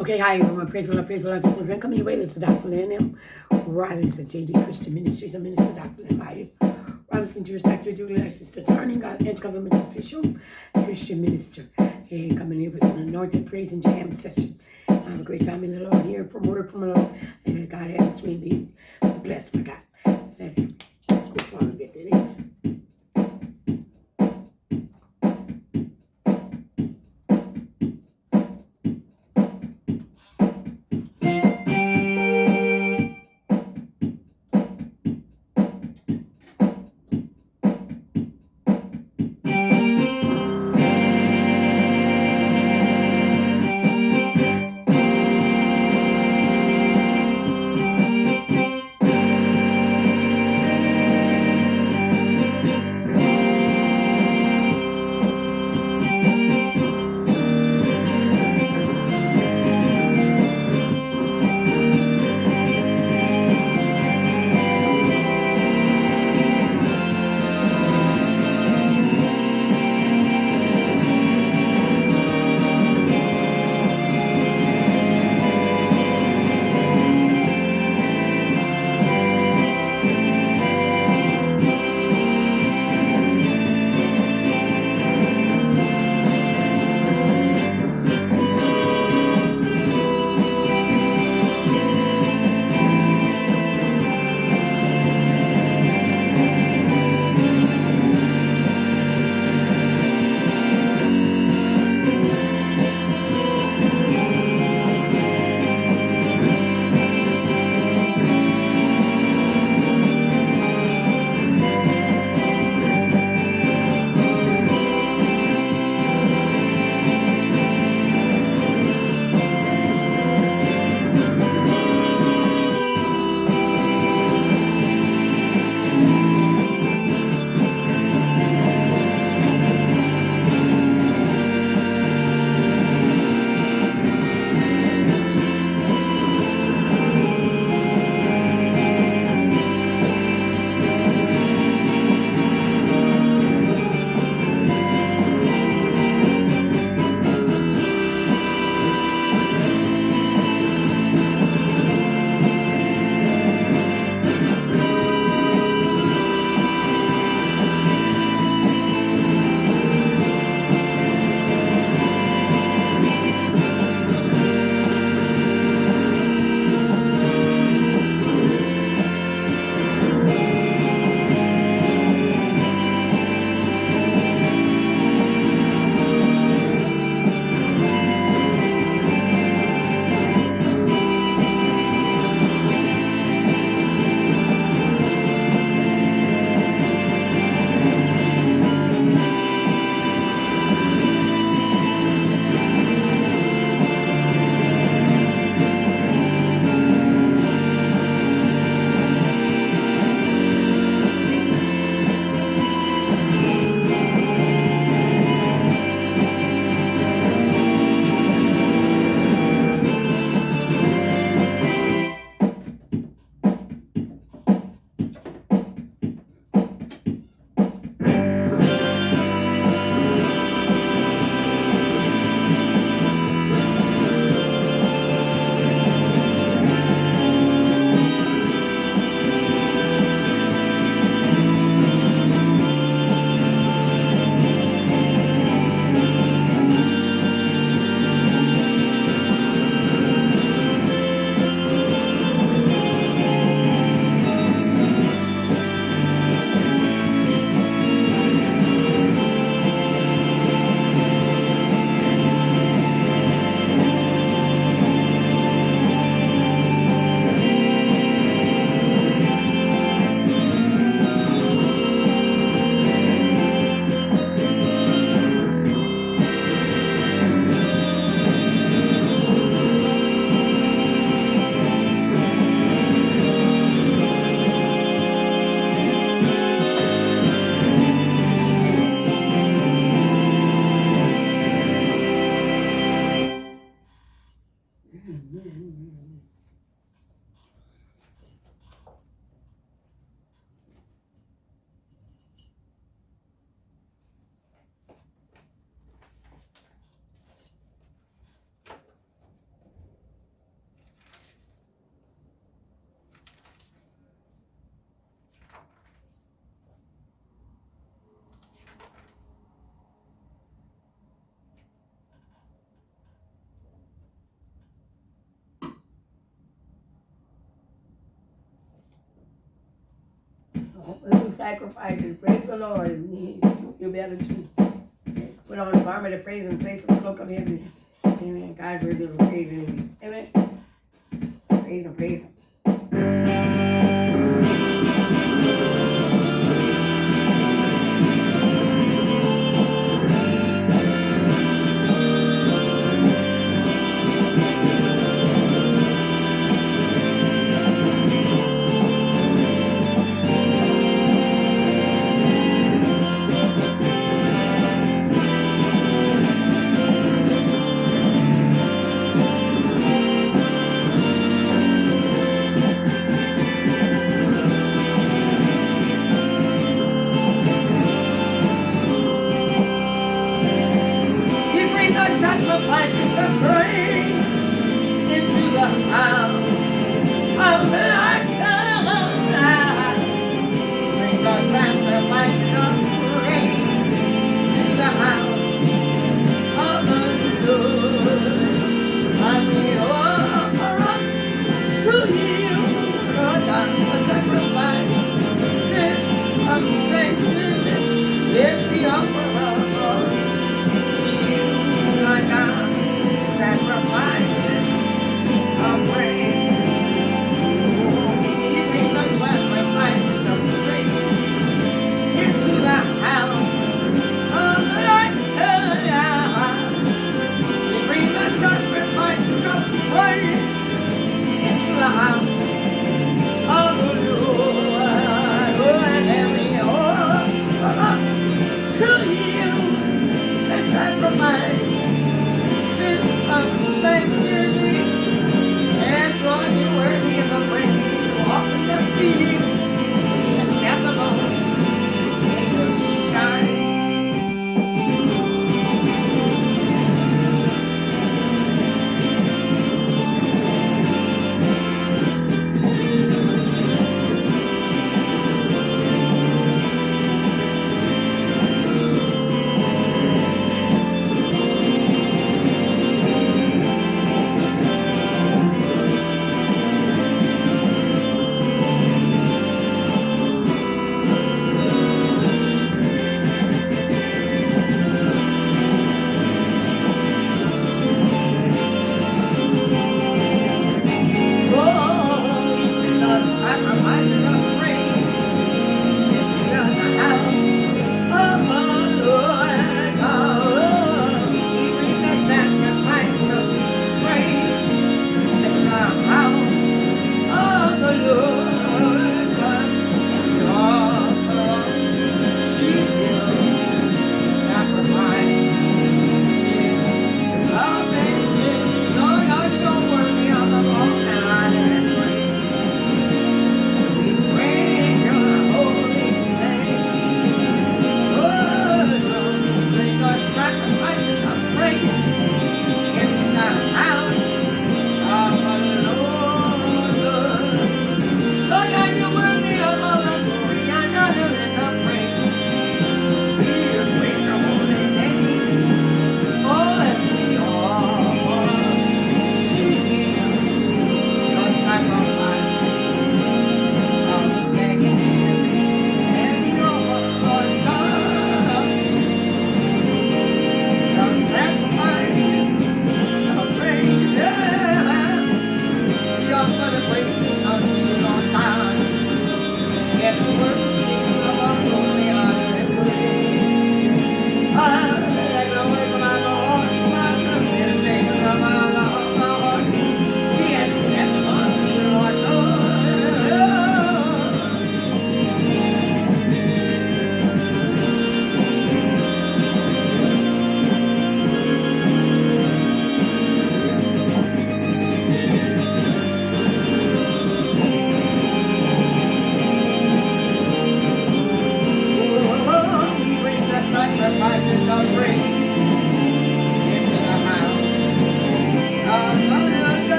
Okay, hi everyone. Praise the Lord, praise the Lord. This is Lynne coming your way. This is Dr. Lynne Robinson, JD Christian Ministries. I'm Minister Dr. Lynne Myers Robinson, Jewish Doctor, duly licensed attorney, and government official, Christian minister. And coming here with an anointed praise and jam session. Have a great time in the Lord, hearing from word from the Lord, and that God has us be blessed by God. Let's go forward and get that in. sacrifices. Praise the Lord. You'll be able to put on the garment of praise and place of the cloak of heaviness. Amen. God's word is praising him. Amen. Praise him, praise him. Sacrifices of praise into the house of the Lord. Bring the sacrifices of praise to the house of the Lord. And we offer up to you, Lord God, the sacrifices of thanksgiving. Yes, we offer up. Sacrifices of praise.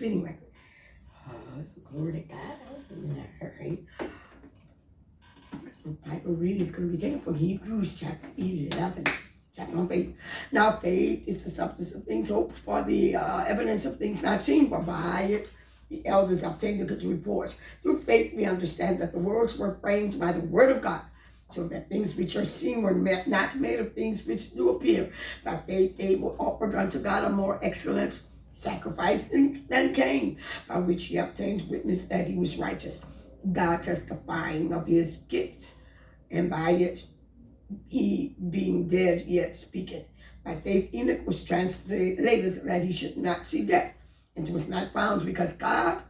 speeding record. Glory to God. In a hurry. The Bible reading is going to be taken from Hebrews chapter 11. Chapter on faith. Now faith is the substance of things hoped for, the evidence of things not seen, for by it the elders obtained a good report. Through faith we understand that the worlds were framed by the word of God, so that things which are seen were not made of things which do appear. By faith Abel offered unto God a more excellent sacrifice than Cain, by which he obtained witness that he was righteous, God testifying of his gifts, and by it he being dead yet speaketh. By faith Enoch was translated that he should not see death, and was not found, because God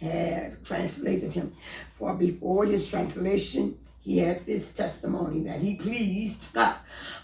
had translated him. For before his translation he had this testimony, that he pleased God.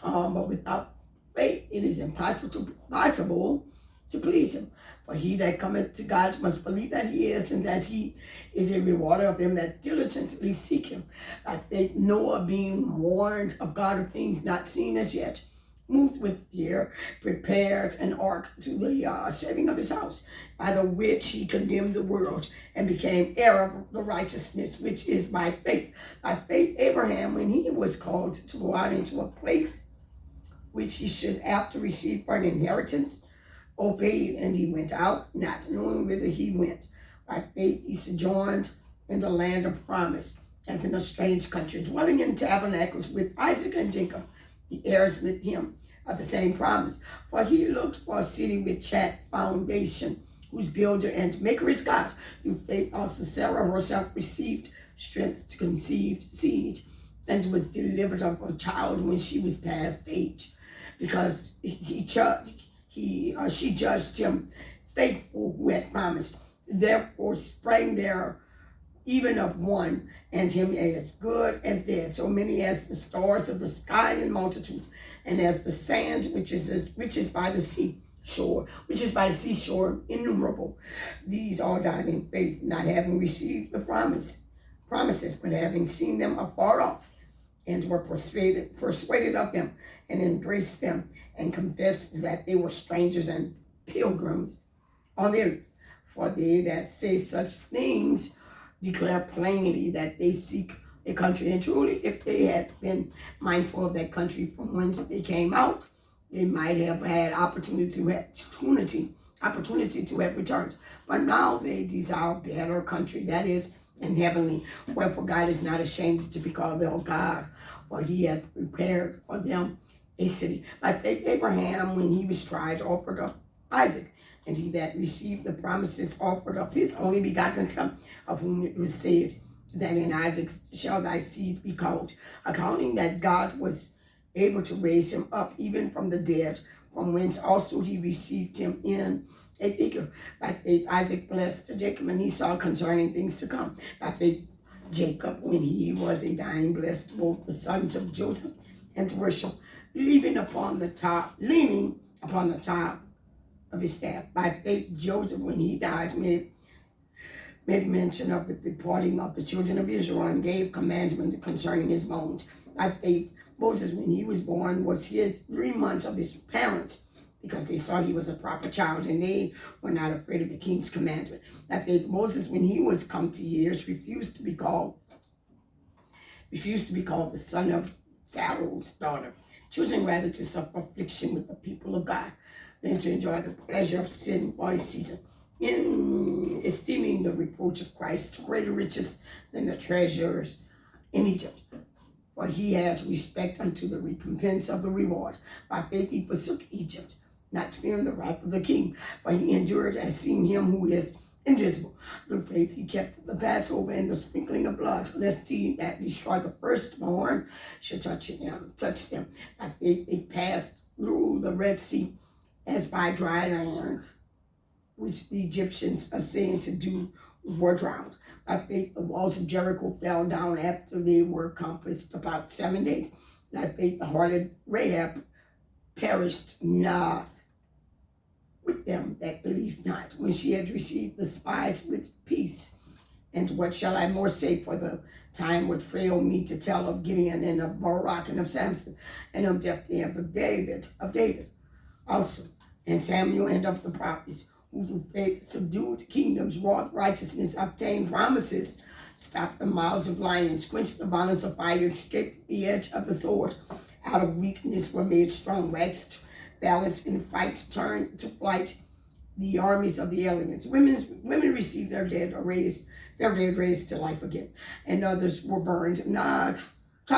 But without faith it is impossible to please him. For he that cometh to God must believe that he is, and that he is a rewarder of them that diligently seek him. By faith Noah, being warned of God of things not seen as yet, moved with fear, prepared an ark to the saving of his house, by the which he condemned the world, and became heir of the righteousness which is by faith. By faith Abraham, when he was called to go out into a place which he should after receive for an inheritance, obeyed, and he went out, not knowing whither he went. By faith he sojourned in the land of promise, as in a strange country, dwelling in tabernacles with Isaac and Jacob, the heirs with him of the same promise. For he looked for a city which had foundation, whose builder and maker is God. Through faith also Sarah herself received strength to conceive seed, and was delivered of a child when she was past age, because she judged him faithful who had promised. Therefore sprang there even of one, and him as good as dead, so many as the stars of the sky in multitude, and as the sand which is by the seashore, innumerable. These all died in faith, not having received the promises, but having seen them afar off, and were persuaded of them, and embraced them, and confessed that they were strangers and pilgrims on the earth. For they that say such things declare plainly that they seek a country. And truly, if they had been mindful of that country from whence they came out, they might have had opportunity to have returned. But now they desire a better country, that is, in heavenly. Wherefore God is not ashamed to be called their God, for he hath prepared for them a city. By faith Abraham, when he was tried, offered up Isaac. And he that received the promises offered up his only begotten son, of whom it was said, that in Isaac shall thy seed be called, accounting that God was able to raise him up even from the dead, from whence also he received him in a figure. By faith Isaac blessed Jacob and Esau concerning things to come. By faith Jacob, when he was a dying, blessed both the sons of Joseph, and to worship, leaning upon the top of his staff. By faith Joseph, when he died, made mention of the departing of the children of Israel, and gave commandments concerning his bones. By faith Moses, when he was born, was hid 3 months of his parents, because they saw he was a proper child, and they were not afraid of the king's commandment. By faith Moses, when he was come to years, refused to be called the son of Pharaoh's daughter, choosing rather to suffer affliction with the people of God than to enjoy the pleasure of sin for a season, in esteeming the reproach of Christ greater riches than the treasures in Egypt. For he had respect unto the recompense of the reward. By faith he forsook Egypt, not fearing the wrath of the king, for he endured as seeing him who is invisible. Through faith he kept the Passover and the sprinkling of blood, lest he that destroyed the firstborn should touch them. By faith they passed through the Red Sea as by dry lands, which the Egyptians are saying to do were drowned. By faith the walls of Jericho fell down after they were compassed about 7 days. By faith the harlot Rahab perished not with them that believed not, when she had received the spies with peace. And what shall I more say? For the time would fail me to tell of Gideon, and of Barak, and of Samson, and of Jephthah, and of David also, and Samuel, and of the prophets, who through faith subdued kingdoms, wrought righteousness, obtained promises, stopped the mouths of lions, quenched the violence of fire, escaped the edge of the sword. Out of weakness were made strong, waxed balanced in fight, turned to flight the armies of the aliens. Women received their dead raised to life again, and others were burned, not